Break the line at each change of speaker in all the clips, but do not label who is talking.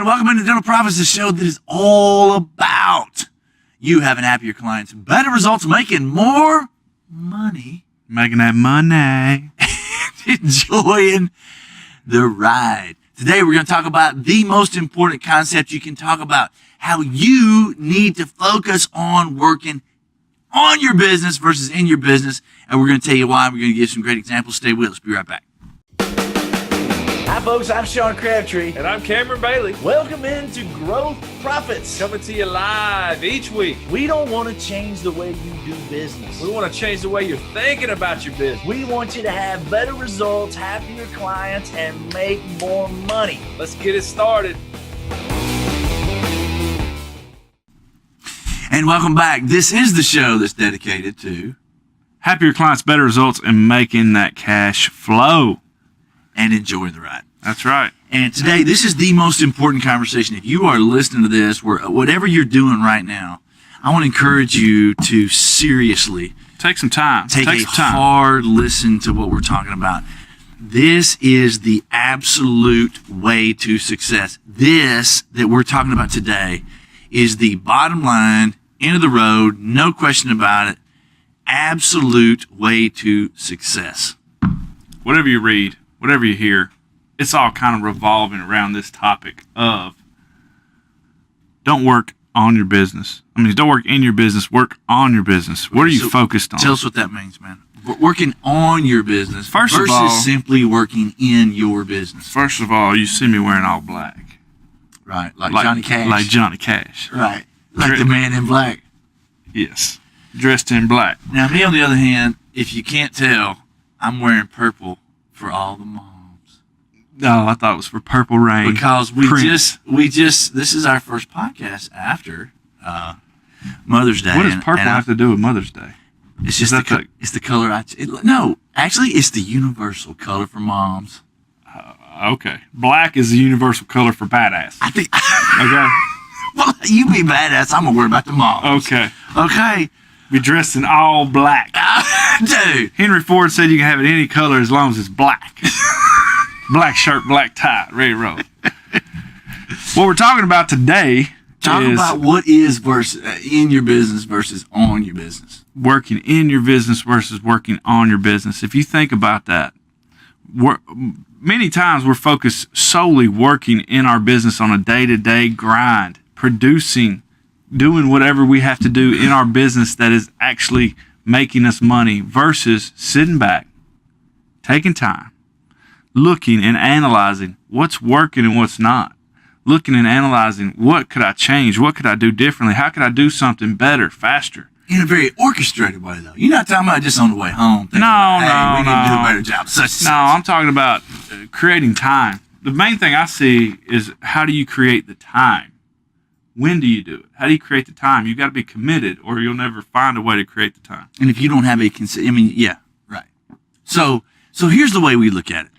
And welcome into Dental Profits, the show that is all about you having happier clients, better results, making more money.
Making that money.
Enjoying the ride. Today we're going to talk about the most important concept you can talk about, how you need to focus on working on your business versus in your business. And we're going to tell you why. We're going to give some great examples. Stay with us. Be right back. Hi, folks. I'm Sean Crabtree.
And I'm Cameron Bailey.
Welcome into Growth Profits.
Coming to you live each week.
We don't want to change the way you do business.
We want to change the way you're thinking about your business.
We want you to have better results, happier clients, and make more money.
Let's get it started.
And welcome back. This is the show that's dedicated to
Happier clients, better results, and making that cash flow.
and enjoying the ride.
That's right.
And today, this is the most important conversation. If you are listening to this, whatever you're doing right now, I want to encourage you to seriously
Take some time.
take a
some time.
hard listen to what we're talking about. This is the absolute way to success. This that we're talking about today is the bottom line, end of the road, no question about it, absolute way to success.
Whatever you read, whatever you hear, it's all kind of revolving around this topic of don't work on your business. Don't work in your business, work on your business. What are you
So,
focused on?
Tell us what that means, man. Working on your business
First of
versus
all-
simply working in your business.
First of all, you see me wearing all black.
Right, like Johnny Cash.
Like Johnny Cash.
Right, like the man in black.
Yes. Dressed in black.
Now, me on the other hand, if you can't tell, I'm wearing purple for all the moms.
Oh, I thought it was for Purple Rain.
Because we
Prince.
just, this is our first podcast after Mother's Day.
What does
and-
purple
and
have to do with Mother's Day?
It's just
that the-
it's the color. No, actually, it's the universal color for moms.
Okay. Black is the universal color for badass.
I think.
Okay.
Well, you be badass. I'm gonna worry about the moms.
Okay.
Okay.
Be dressed in all black.
Dude.
Henry Ford said you can have it any color as long as it's black. Black shirt, black tie, ready to roll. What we're talking about today
Talk
is
about what is versus in your business versus on your business.
working in your business versus working on your business. If you think about that, many times we're focused solely working in our business on a day-to-day grind, producing, doing whatever we have to do in our business that is actually making us money versus sitting back, taking time, looking and analyzing what's working and what's not. Looking and analyzing what could I change? What could I do differently? How could I do something better, faster?
In a very orchestrated way, though. You're not talking about just on the way home. Thinking about, hey, we need to do a better job. Such and such.
No, I'm talking about creating time. The main thing I see is how do you create the time? When do you do it? How do you create the time? You got to be committed, or you'll never find a way to create the time.
And if you don't have yeah, right. So here's the way we look at it.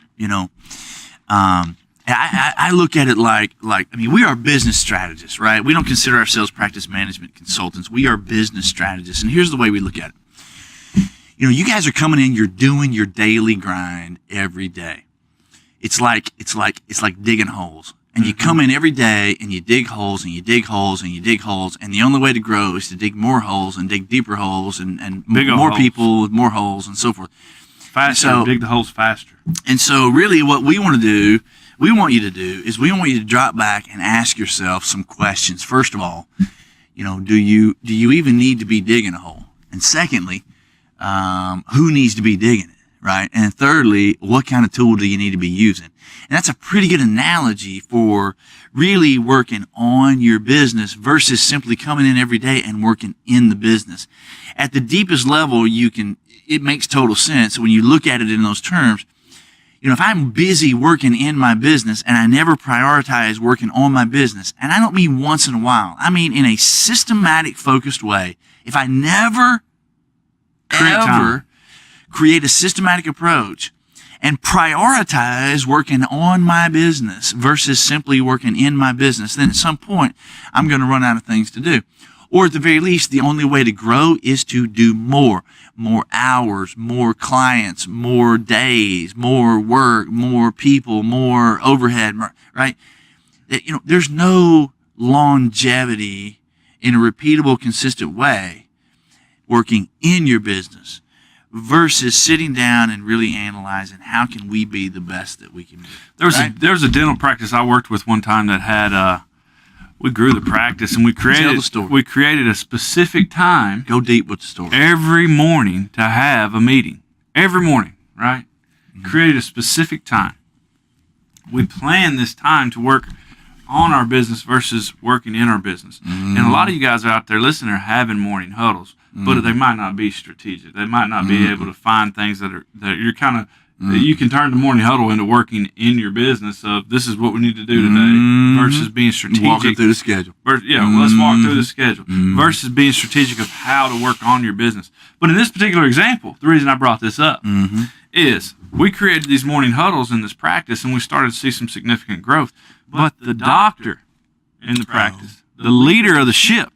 I look at it like we are business strategists, right? We don't consider ourselves practice management consultants. We are business strategists, and here's the way we look at it. You guys are coming in. You're doing your daily grind every day. It's like digging holes. And you come in every day and you dig holes and you dig holes and you dig holes. And the only way to grow is to dig more holes and dig deeper holes and
Bigger
more
holes.
people with more holes and so forth.
Faster,
So-
dig the holes faster.
And so really what we want you to do is we want you to drop back and ask yourself some questions. First of all, do you even need to be digging a hole? And secondly, who needs to be digging it, right? And thirdly, what kind of tool do you need to be using? And that's a pretty good analogy for really working on your business versus simply coming in every day and working in the business. At the deepest level, it makes total sense when you look at it in those terms. If I'm busy working in my business and I never prioritize working on my business, and I don't mean once in a while, I mean in a systematic, focused way, if I never, ever create a systematic approach and prioritize working on my business versus simply working in my business, then at some point I'm going to run out of things to do. Or at the very least, the only way to grow is to do more hours, more clients, more days, more work, more people, more overhead, right? that, there's no longevity in a repeatable, consistent way working in your business versus sitting down and really analyzing how can we be the best that we can be.
There was a dental practice I worked with one time that had we grew the practice, and we
Tell the story.
created a specific time
Go deep with the story.
every morning to have a meeting. Every morning, right? Created a specific time. We planned this time to work on our business versus working in our business. And a lot of you guys out there listening are having morning huddles, but they might not be strategic. They might not be able to find things that you're kind of that you can turn the morning huddle into working in your business of this is what we need to do today versus being strategic.
Walking through the schedule.
Let's walk through the schedule versus being strategic of how to work on your business. But in this particular example, the reason I brought this up is we created these morning huddles in this practice, and we started to see some significant growth. But the doctor in the practice, the leader of the ship,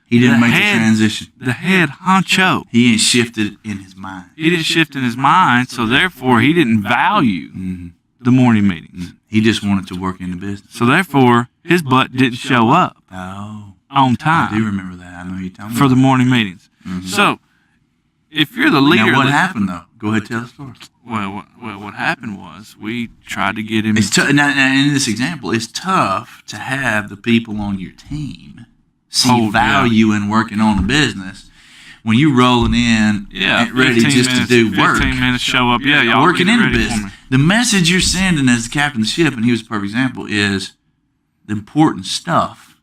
He didn't
the
make
head-
the transition.
the head honcho,
He ain't shifted in his mind.
he didn't shift in his mind, so therefore he didn't value the morning meetings.
He just wanted to work in the business.
So therefore his butt didn't show up
Oh,
on
I do
time
remember that. I know you told me.
for the morning meetings. So if you're the leader,
Now, what
of the-
happened, though? Go ahead, tell the story.
Well, what happened was we tried to get him.
It's now, in this example, it's tough to have the people on your team see
Hold,
value in working on the business when you rolling in and ready
15
just
minutes,
to do work.
15 minutes show up. Yeah, y'all
Working
be
in the
ready for
business.
me.
The message you're sending as the captain of the ship, and he was a perfect example, is the important stuff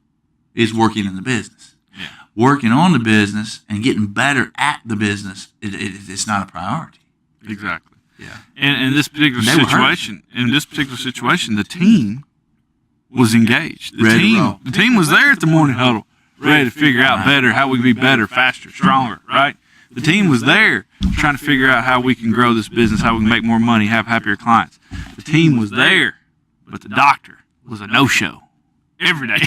is working in the business.
Yeah.
Working on the business and getting better at the business, it's not a priority.
Exactly.
Yeah.
And in this particular
They were hurt.
situation, the team was engaged.
Ready to roll.
The team was there at the morning huddle, ready to figure out better how we can be better, faster, stronger. Right. The team was there trying to figure out how we can grow this business, how we can make more money, have happier clients. The team was there, but the doctor was a no-show every day.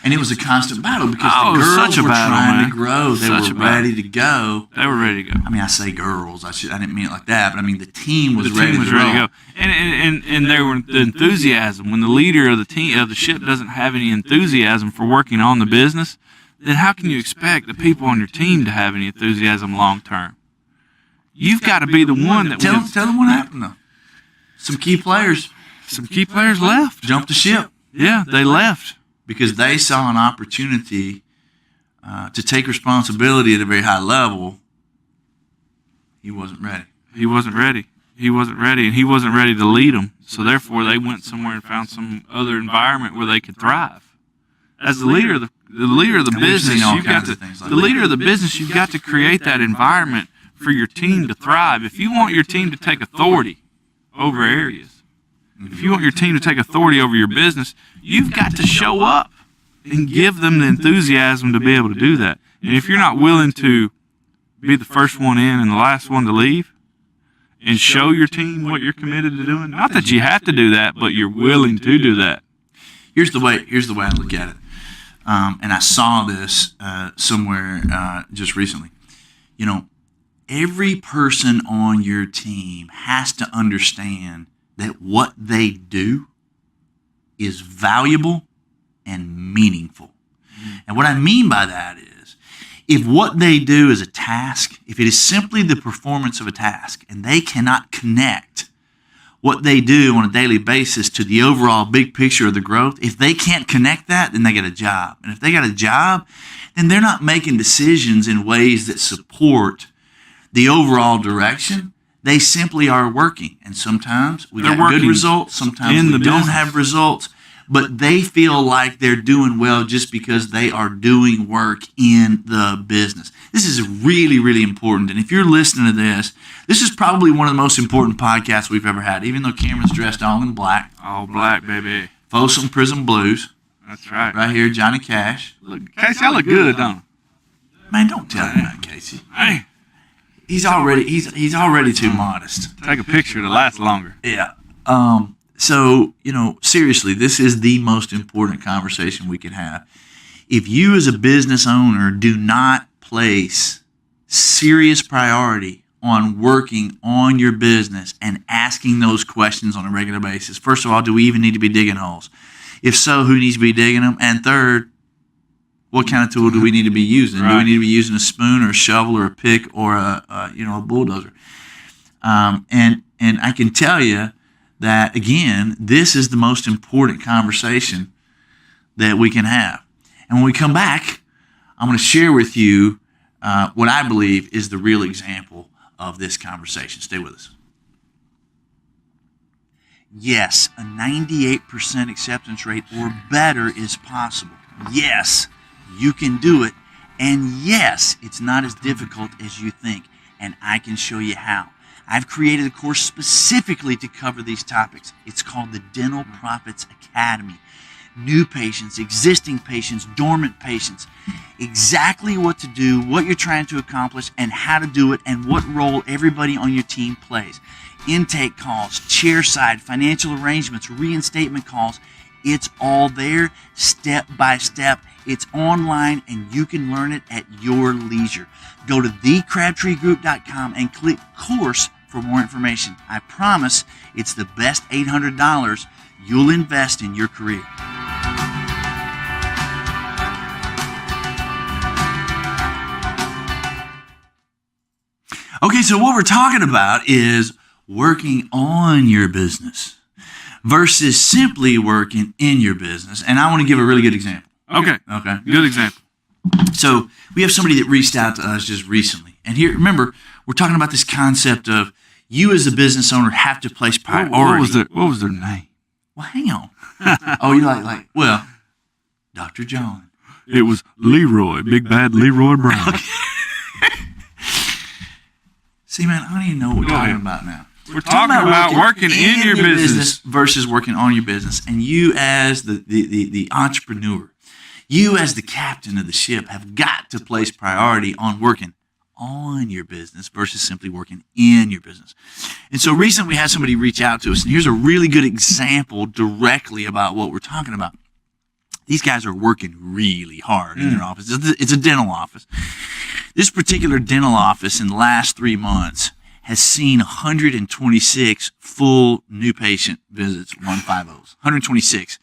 And it was a constant battle because
Oh, it
the
was
girls
such a
were
battle,
trying
man.
to grow. They
Such a
were
battle.
ready to go.
They were ready to go.
I mean, I say girls. I didn't mean it like that, but I mean the team was
The
ready
team was
to
ready
roll.
to go, and there were the enthusiasm. When the leader of the team of the ship doesn't have any enthusiasm for working on the business, then how can you expect the people on your team to have any enthusiasm long term? You've got to be the one that
Tell
wins.
them what happened though. Some key players
Some key players left.
jumped the ship
Yeah, they left.
because they saw an opportunity to take responsibility at a very high level. He wasn't ready.
He wasn't ready. He wasn't ready, and he wasn't ready to lead them. So therefore, they went somewhere and found some other environment where they could thrive. As the leader of the
And we've
business,
seen all
you've got
kinds
to
of things like
the leader of the business. You've got to create that environment for your team to thrive. If you want your team to take authority over areas, if you want your team to take authority over your business, you've got to show up and give them the enthusiasm to be able to do that. And if you're not willing to be the first one in and the last one to leave, and show your team what you're committed to doing, not that you have to do that, but you're willing to do that.
Here's the way I look at it, and I saw this somewhere just recently. Every person on your team has to understand that what they do is valuable and meaningful. And what I mean by that is, if what they do is a task, if it is simply the performance of a task, and they cannot connect what they do on a daily basis to the overall big picture of the growth, if they can't connect that, then they get a job. And if they got a job, then they're not making decisions in ways that support the overall direction. They simply are working. And sometimes we
They're
got good
working
results, sometimes
in
we
the
don't
business.
have results, but they feel like they're doing well just because they are doing work in the business. This is really, really important. And if you're listening to this is probably one of the most important podcasts we've ever had, even though Cameron's dressed all in black.
All black, baby.
Folsom Prison Blues,
That's right.
right here, Johnny Cash.
Look, Casey, I look good, don't
Man, don't tell him that, Casey.
I? Hey,
He's already too modest.
take a picture to last longer.
Yeah. So, seriously, this is the most important conversation we can have. If you as a business owner do not place serious priority on working on your business and asking those questions on a regular basis, first of all, do we even need to be digging holes? If so, who needs to be digging them? And third, what kind of tool do we need to be using? Do we
Right.
need to be using a spoon or a shovel or a pick or a bulldozer? And I can tell you that, again, this is the most important conversation that we can have. And when we come back, I'm going to share with you what I believe is the real example of this conversation. Stay with us. Yes, a 98% acceptance rate or better is possible. Yes, you can do it. And yes, it's not as difficult as you think. And I can show you how. I've created a course specifically to cover these topics. It's called the Dental Profits Academy. New patients, existing patients, dormant patients, exactly what to do, what you're trying to accomplish, and how to do it, and what role everybody on your team plays. Intake calls, chairside, financial arrangements, reinstatement calls. It's all there, step by step. It's online, and you can learn it at your leisure. Go to thecrabtreegroup.com and click course for more information. I promise it's the best $800 you'll invest in your career. Okay, so what we're talking about is working on your business versus simply working in your business. And I want to give a really good example.
Okay.
Okay.
Good example.
So we have somebody that reached out to us just recently. And here, remember, we're talking about this concept of you as a business owner have to place priority.
What was their name?
Well, hang on. Oh, you well, Dr. John.
It was Leroy, Big Bad Leroy Brown.
See, man, I don't even know what we're
Go
talking
ahead.
about now.
We're talking about working in your business.
versus working on your business. And you as the entrepreneur, you as the captain of the ship have got to place priority on working on your business versus simply working in your business. And so recently we had somebody reach out to us, and here's a really good example directly about what we're talking about. These guys are working really hard in their office. It's a dental office. This particular dental office in the last 3 months has seen 126 full new patient visits, 150s, 126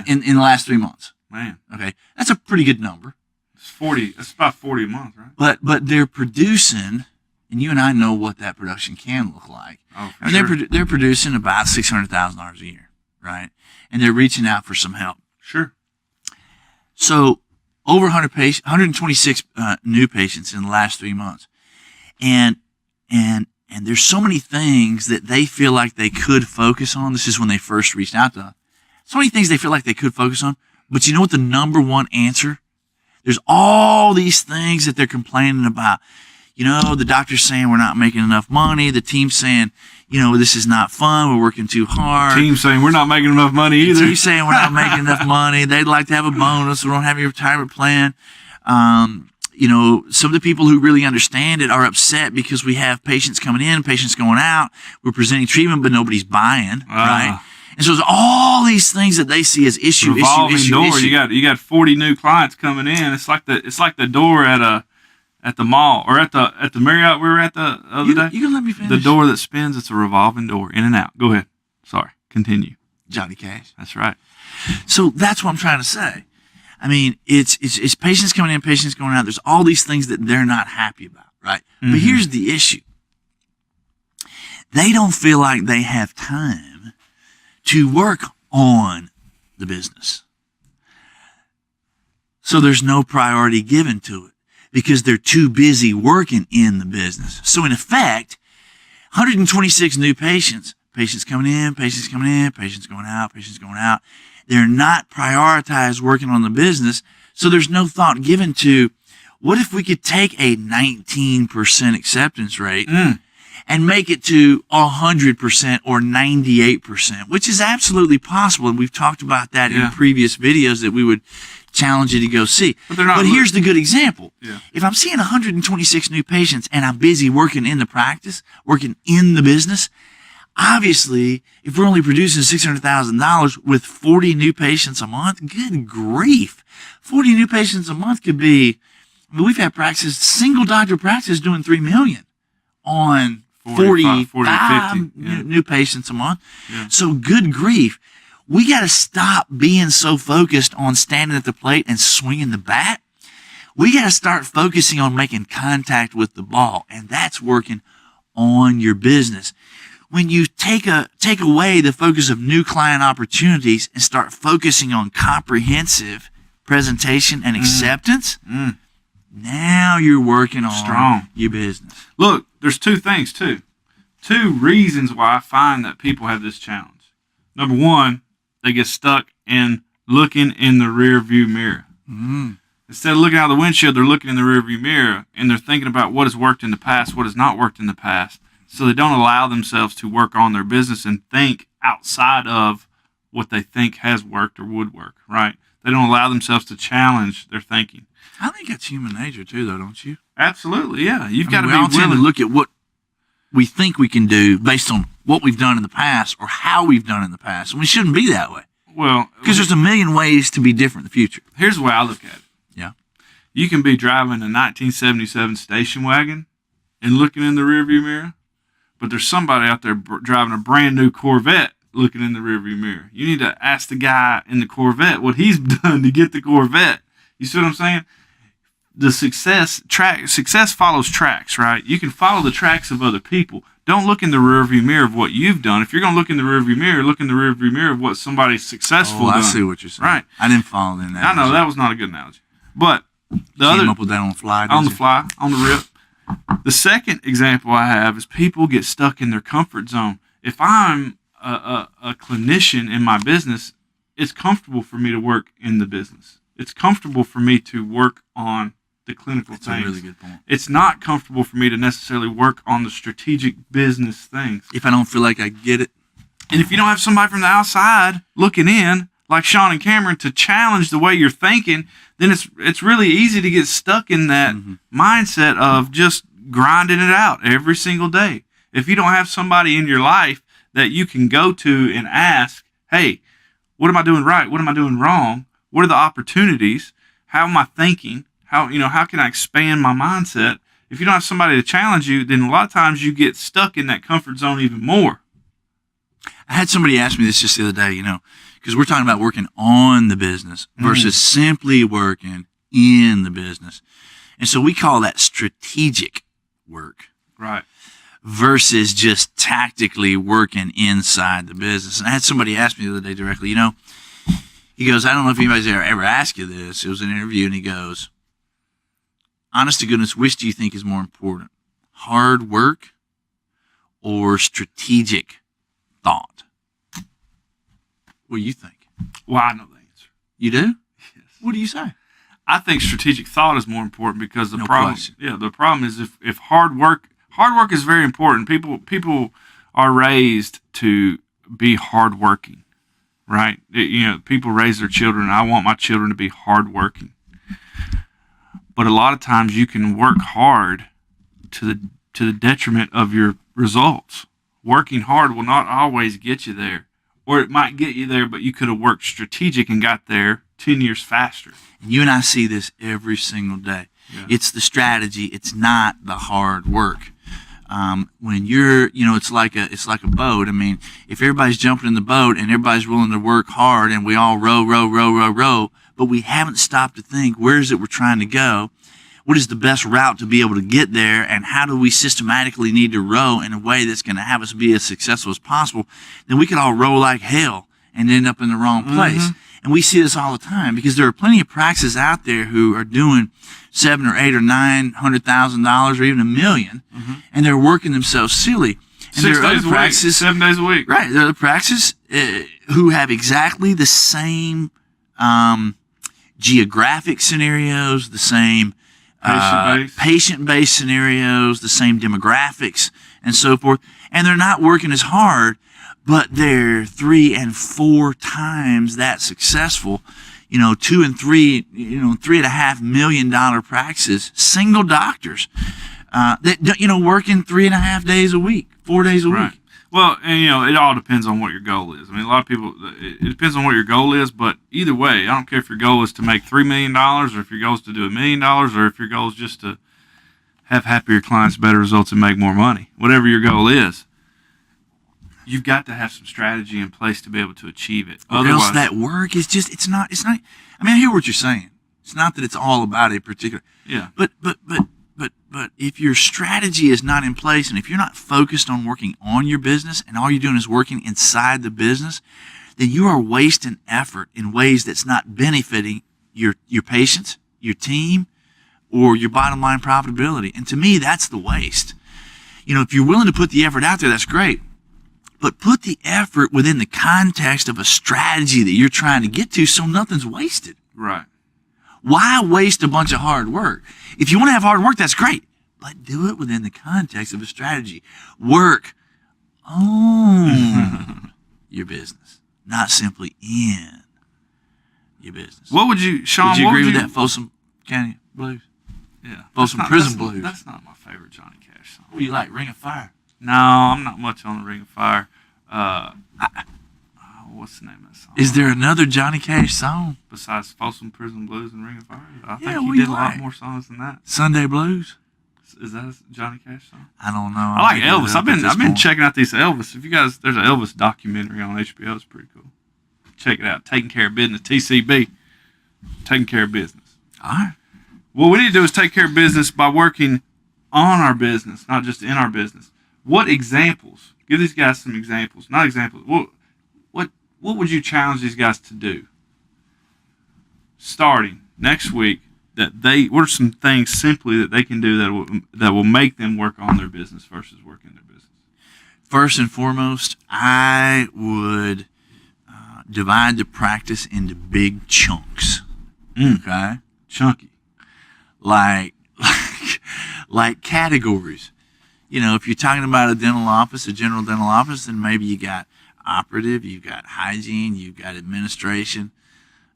in the last 3 months.
Man,
Okay, that's a pretty good number.
it's 40. That's about 40 a month, right?
But they're producing, and you and I know what that production can look like.
Oh, for
And
sure.
they're producing about $600,000 a year, right? And they're reaching out for some help.
Sure.
So over 126 new patients in the last 3 months, and there's so many things that they feel like they could focus on. This is when they first reached out to us. So many things they feel like they could focus on, but you know what the number one answer? There's all these things that they're complaining about. You know, the doctor's saying we're not making enough money. The team's saying, you know, this is not fun. We're working too hard.
Team saying we're not making enough money either.
Team's saying we're not making enough money. They'd like to have a bonus. We don't have a retirement plan. You know, some of the people who really understand it are upset because we have patients coming in, patients going out. We're presenting treatment, but nobody's buying, right? And so there's all these things that they see as issue.
Revolving door. You got 40 new clients coming in. It's like the door at the mall or at the Marriott we were at the other day.
You can let me finish.
The door that spins. It's a revolving door, in and out. Go ahead. Sorry. Continue.
Johnny Cash.
That's right.
So that's what I'm trying to say. I mean, it's patients coming in, patients going out. There's all these things that they're not happy about, right?
Mm-hmm.
But here's the issue. They don't feel like they have time to work on the business. So there's no priority given to it because they're too busy working in the business. So in effect, 126 new patients coming in, patients coming in, patients going out, patients going out. They're not prioritized working on the business. So there's no thought given to what if we could take a 19% acceptance rate and make it to 100% or 98%, which is absolutely possible. And we've talked about that in previous videos that we would challenge you to go see. But here's the good example.
Yeah.
If I'm seeing 126 new patients and I'm busy working in the practice, working in the business, obviously, if we're only producing $600,000 with 40 new patients a month, good grief. 40 new patients a month could be, I mean, we've had practices, single doctor practice doing $3 million on 45
40 to 50,
new patients a month.
Yeah.
So good grief. We got to stop being so focused on standing at the plate and swinging the bat. We got to start focusing on making contact with the ball, and that's working on your business. When you take away the focus of new client opportunities and start focusing on comprehensive presentation and acceptance, now you're working on
Strong.
your business.
Look, there's two things too. Two reasons why I find that people have this challenge. Number one, they get stuck in looking in the rear view mirror. Instead of looking out the windshield, they're looking in the rear view mirror and they're thinking about what has worked in the past, what has not worked in the past. So they don't allow themselves to work on their business and think outside of what they think has worked or would work, right? They don't allow themselves to challenge their thinking.
I think that's human nature too, though, don't you?
Absolutely, yeah. You've got to
we
be
all tend to
willing.
look at what we think we can do based on what we've done in the past or how we've done in the past. And we shouldn't be that way
Well,
because there's a million ways to be different in the future.
here's the way I look at it.
Yeah.
You can be driving a 1977 station wagon and looking in the rearview mirror, but there's somebody out there driving a brand new Corvette looking in the rearview mirror. You need to ask the guy in the Corvette what he's done to get the Corvette. You see what I'm saying? The success follows tracks, right? You can follow the tracks of other people. Don't look in the rearview mirror of what you've done. If you're going to look in the rearview mirror, look in the rearview mirror of what somebody's successful
Oh,
done.
I see what you're saying.
Right.
I didn't follow that.
I know that was not a good analogy, but the
Came
other
up with that on the fly.
on
did
the
you?
fly, on the rip. The second example I have is people get stuck in their comfort zone. If I'm a clinician in my business, it's comfortable for me to work in the business. It's comfortable for me to work on the clinical
That's
things.
a really good point.
It's not comfortable for me to necessarily work on the strategic business things.
If I don't feel like I get it,
And if you don't have somebody from the outside looking in, like Sean and Cameron, to challenge the way you're thinking, then it's really easy to get stuck in that mindset of just grinding it out every single day. If you don't have somebody in your life that you can go to and ask, hey, what am I doing right? What am I doing wrong? What are the opportunities? How am I thinking? How can I expand my mindset? If you don't have somebody to challenge you, then a lot of times you get stuck in that comfort zone even more.
I had somebody ask me this just the other day, because we're talking about working on the business versus simply working in the business. And so we call that strategic work
Right.
versus just tactically working inside the business. And I had somebody ask me the other day directly, he goes, I don't know if anybody's ever asked you this. It was an interview, and he goes, honest to goodness, which do you think is more important? Hard work or strategic thought? What do you think?
Well, I know the answer.
You do?
Yes.
What do you say?
I think strategic thought is more important because
No
problem
question.
is if hard work is very important. People are raised to be hardworking, right? People raise their children. I want my children to be hardworking. But a lot of times you can work hard to the detriment of your results. Working hard will not always get you there. Or it might get you there, but you could have worked strategic and got there 10 years faster.
And you and I see this every single day.
Yeah.
It's the strategy. It's not the hard work. When you're, it's like a boat. I mean, if everybody's jumping in the boat and everybody's willing to work hard and we all row, but we haven't stopped to think, where is it we're trying to go? What is the best route to be able to get there? And how do we systematically need to row in a way that's going to have us be as successful as possible? Then we could all row like hell and end up in the wrong place. And we see this all the time because there are plenty of practices out there who are doing $700,000 or $800,000 or $900,000 or even $1 million, and they're working themselves silly. And
6
there are
days
other
a week,
practices,
7 days a week.
right? There are other practices who have exactly the same geographic scenarios, the same patient-based scenarios, the same demographics, and so forth. And they're not working as hard, but they're 3 and 4 times that successful. 2 and 3, $3.5 million practices, single doctors that working 3.5 days a week, 4 days a
Right.
week.
Well, and it all depends on what your goal is. I mean, a lot of people, it depends on what your goal is, but either way, I don't care if your goal is to make $3 million or if your goal is to do $1 million or if your goal is just to have happier clients, better results, and make more money. Whatever your goal is, you've got to have some strategy in place to be able to achieve it.
Or else that work is just, it's not, I mean, I hear what you're saying. It's not that it's all about a particular,
yeah.
but if your strategy is not in place, and if you're not focused on working on your business and all you're doing is working inside the business, then you are wasting effort in ways that's not benefiting your patients, your team, or your bottom line profitability. And to me, that's the waste. You know, if you're willing to put the effort out there, that's great. But put the effort within the context of a strategy that you're trying to get to so nothing's wasted.
Right.
Why waste a bunch of hard work? If you want to have hard work, that's great. But do it within the context of a strategy. Work on your business, not simply in your business.
What would you, Sean?
Would you
what
agree
would
with that Folsom County Blues?
Yeah.
Folsom Prison Blues.
That's not my favorite Johnny Cash song.
What do you like, Ring of Fire?
No, I'm not much on the Ring of Fire. What's the name of that song?
Is there another Johnny Cash song?
Besides Folsom Prison Blues and Ring of Fire? I
Yeah,
think
what
he
do
did a
you
lot
like?
more songs than that.
Sunday Blues?
Is that a Johnny Cash song?
I don't know.
I like Elvis. I've been checking out these Elvis. If you guys, there's an Elvis documentary on HBO. It's pretty cool. Check it out. Taking Care of Business. TCB. Taking Care of Business.
All right.
What we need to do is take care of business by working on our business, not just in our business. What examples? Give these guys some examples. Not examples. What would you challenge these guys to do? Starting next week, what are some things simply that they can do that will make them work on their business versus working their business?
First and foremost, I would divide the practice into big chunks. Okay?
Chunky.
Like categories. You know, if you're talking about a dental office, a general dental office, then maybe you got operative, you've got hygiene, you've got administration,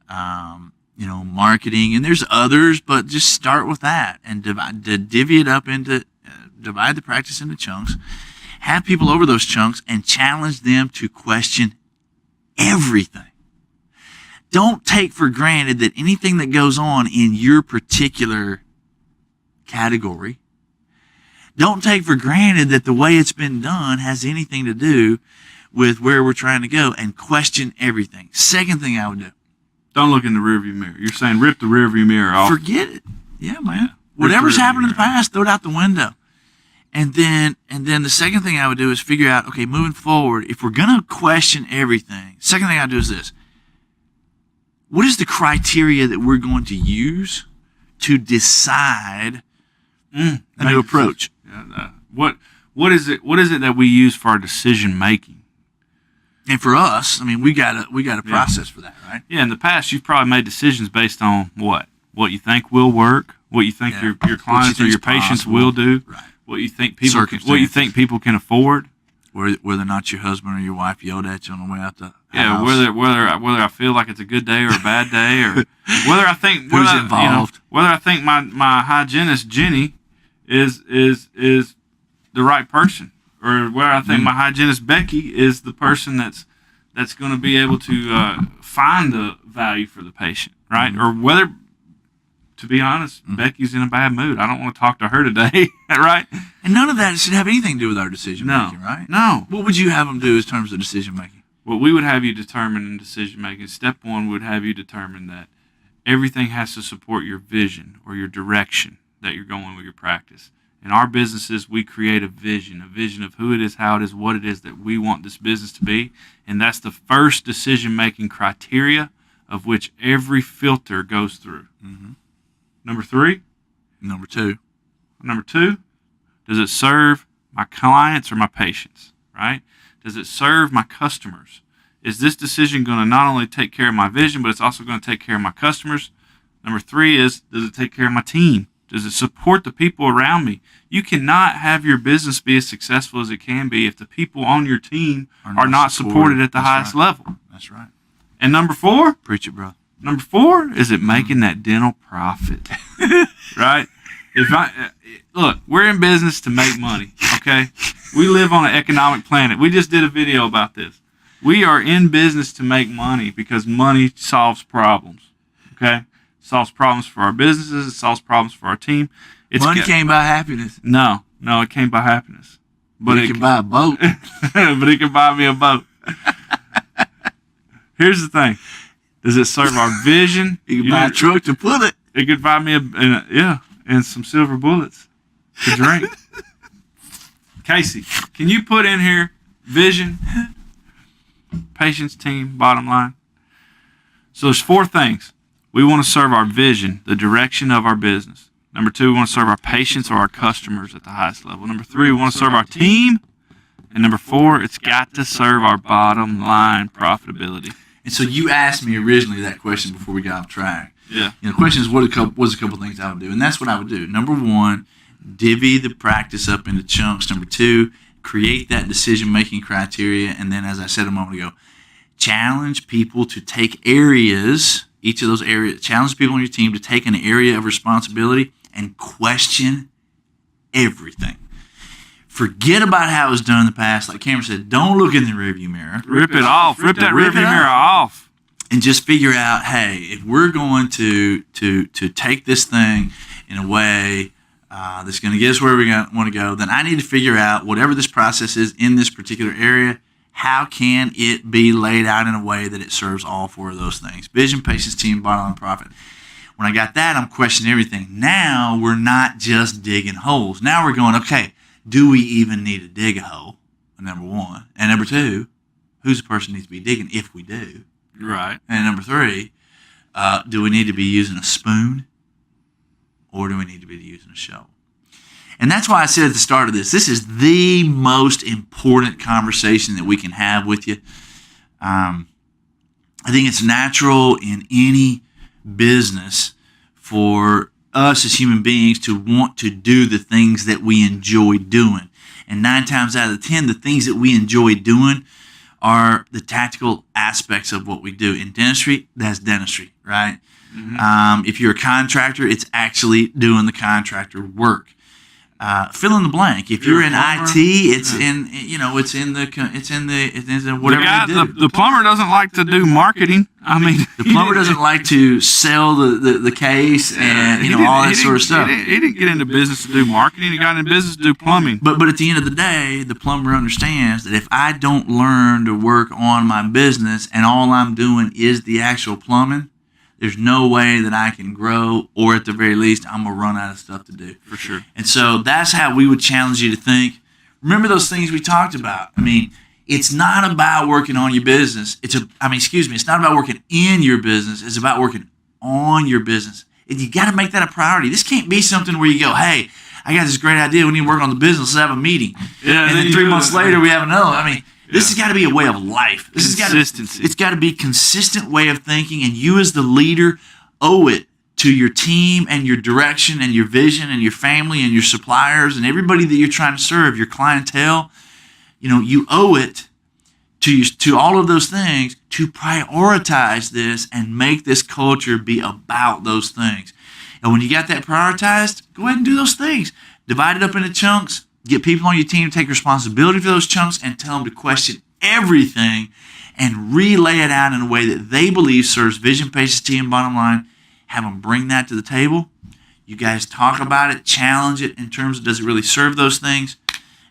marketing, and there's others, but just start with that and divide the practice into chunks. Have people over those chunks and challenge them to question everything. Don't take for granted that anything that goes on in your particular category, don't take for granted that the way it's been done has anything to do with where we're trying to go, and question everything. Second thing I would do.
Don't look in the rearview mirror. You're saying rip the rearview mirror off.
Forget it. Yeah, man.
Yeah.
Whatever's
Rip the
happened in the
rearview mirror.
past, throw it out the window. And then the second thing I would do is figure out, okay, moving forward, if we're going to question everything, second thing I do is this. What is the criteria that we're going to use to decide a new approach?
Yeah, what is it that we use for our decision making?
And for us, I mean, we got a process for that, right?
Yeah, in the past, you've probably made decisions based on what you think will work, what you think your clients or your patients will do,
right?
what you think people can afford.
Whether or not your husband or your wife yelled at you on the way out the house.
Yeah, whether I feel like it's a good day or a bad day, or whether I think
Who's involved.
Whether I think my hygienist Jenny is the right person, or whether I think my hygienist Becky is the person that's going to be able to find the value for the patient, right? Or whether, to be honest, Becky's in a bad mood. I don't want to talk to her today, right?
And none of that should have anything to do with our decision making, right?
No.
What would you have them do in terms of decision making?
What we would have you determine in decision making, step one would have you determine that everything has to support your vision or your direction that you're going with your practice. In our businesses, we create a vision of who it is, how it is, what it is that we want this business to be. And that's the first decision-making criteria of which every filter goes through.
Mm-hmm.
Number three?
Number two,
does it serve my clients or my patients, right? Does it serve my customers? Is this decision going to not only take care of my vision, but it's also going to take care of my customers? Number three is, does it take care of my team? Does it support the people around me? You cannot have your business be as successful as it can be if the people on your team are not supported at the highest level.
That's right.
And number four?
Preach it, brother.
Number four, is it making that dental profit? Right? Look, we're in business to make money, okay? We live on an economic planet. We just did a video about this. We are in business to make money because money solves problems, okay? Solves problems for our businesses. It solves problems for our team.
Money came by happiness.
No, it came by happiness. but
you can buy a boat.
but it can buy me a boat. Here's the thing: does it serve our vision?
You can buy a truck to put it.
It could buy me and some silver bullets to drink. Casey, can you put in here vision, patience, team, bottom line? So there's 4 things. We want to serve our vision, the direction of our business. Number 2, we want to serve our patients or our customers at the highest level. Number 3, we want to serve our team. And number 4, it's got to serve our bottom line profitability.
And so you asked me originally that question before we got off track.
Yeah.
The question is, what's a couple things I would do? And that's what I would do. Number 1, divvy the practice up into chunks. Number 2, create that decision-making criteria. And then, as I said a moment ago, challenge people to take areas, each of those areas, challenge people on your team to take an area of responsibility and question everything. Forget about how it was done in the past. Like Cameron said, don't look in the rearview mirror.
Rip it off. Rip that
Rip it
rearview mirror off.
And just figure out, hey, if we're going to take this thing in a way that's going to get us where we want to go, then I need to figure out whatever this process is in this particular area, how can it be laid out in a way that it serves all 4 of those things? Vision, patience, team, bottom line, profit. When I got that, I'm questioning everything. Now we're not just digging holes. Now we're going, okay, do we even need to dig a hole? Number 1. And number 2, who's the person needs to be digging if we do?
Right.
And number 3, do we need to be using a spoon or do we need to be using a shovel? And that's why I said at the start of this is the most important conversation that we can have with you. I think it's natural in any business for us as human beings to want to do the things that we enjoy doing. And 9 times out of 10, the things that we enjoy doing are the tactical aspects of what we do. In dentistry, that's dentistry, right? Mm-hmm. If you're a contractor, it's actually doing the contractor work. Fill in the blank. If you're in IT, it's in whatever they do.
The plumber doesn't like to do marketing. I mean,
the plumber doesn't like to sell the case and all that sort of stuff.
He didn't get into business to do marketing. He got into business to do plumbing.
But at the end of the day, the plumber understands that if I don't learn to work on my business and all I'm doing is the actual plumbing, there's no way that I can grow, or at the very least, I'm going to run out of stuff to do.
For sure.
And so that's how we would challenge you to think. Remember those things we talked about. I mean, it's not about working on your business. It's not about working in your business. It's about working on your business. And you got to make that a priority. This can't be something where you go, hey, I got this great idea. We need to work on the business. Let's have a meeting.
Yeah,
and then 3 months later, we have another. I mean, this has got to be a way of life.
Consistency.
It's got to be a consistent way of thinking, and you as the leader owe it to your team and your direction and your vision and your family and your suppliers and everybody that you're trying to serve, your clientele. You owe it to all of those things to prioritize this and make this culture be about those things. And when you got that prioritized, go ahead and do those things. Divide it up into chunks. Get people on your team to take responsibility for those chunks and tell them to question everything and relay it out in a way that they believe serves vision, patience, team, bottom line. Have them bring that to the table. You guys talk about it, challenge it in terms of does it really serve those things?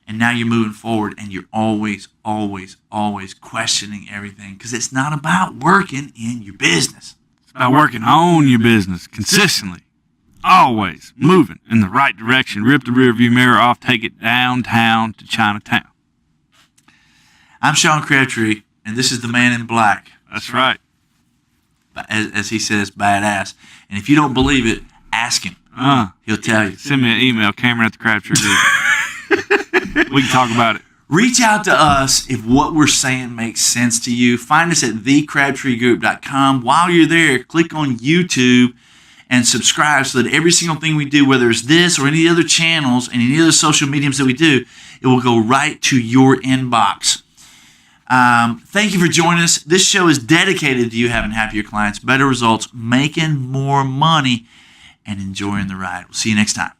And now you're moving forward and you're always, always, always questioning everything because it's not about working in your business.
It's about working on your business consistently. Always moving in the right direction. Rip the rearview mirror off. Take it downtown to Chinatown.
I'm Sean Crabtree, and this is the Man in Black.
That's right.
As he says, badass. And if you don't believe it, ask him. He'll tell you.
Send me an email, Cameron@thecrabtree. We can talk about it.
Reach out to us if what we're saying makes sense to you. Find us at thecrabtreegroup.com. While you're there, click on YouTube and subscribe so that every single thing we do, whether it's this or any other channels and any other social mediums that we do, it will go right to your inbox. Thank you for joining us. This show is dedicated to you having happier clients, better results, making more money, and enjoying the ride. We'll see you next time.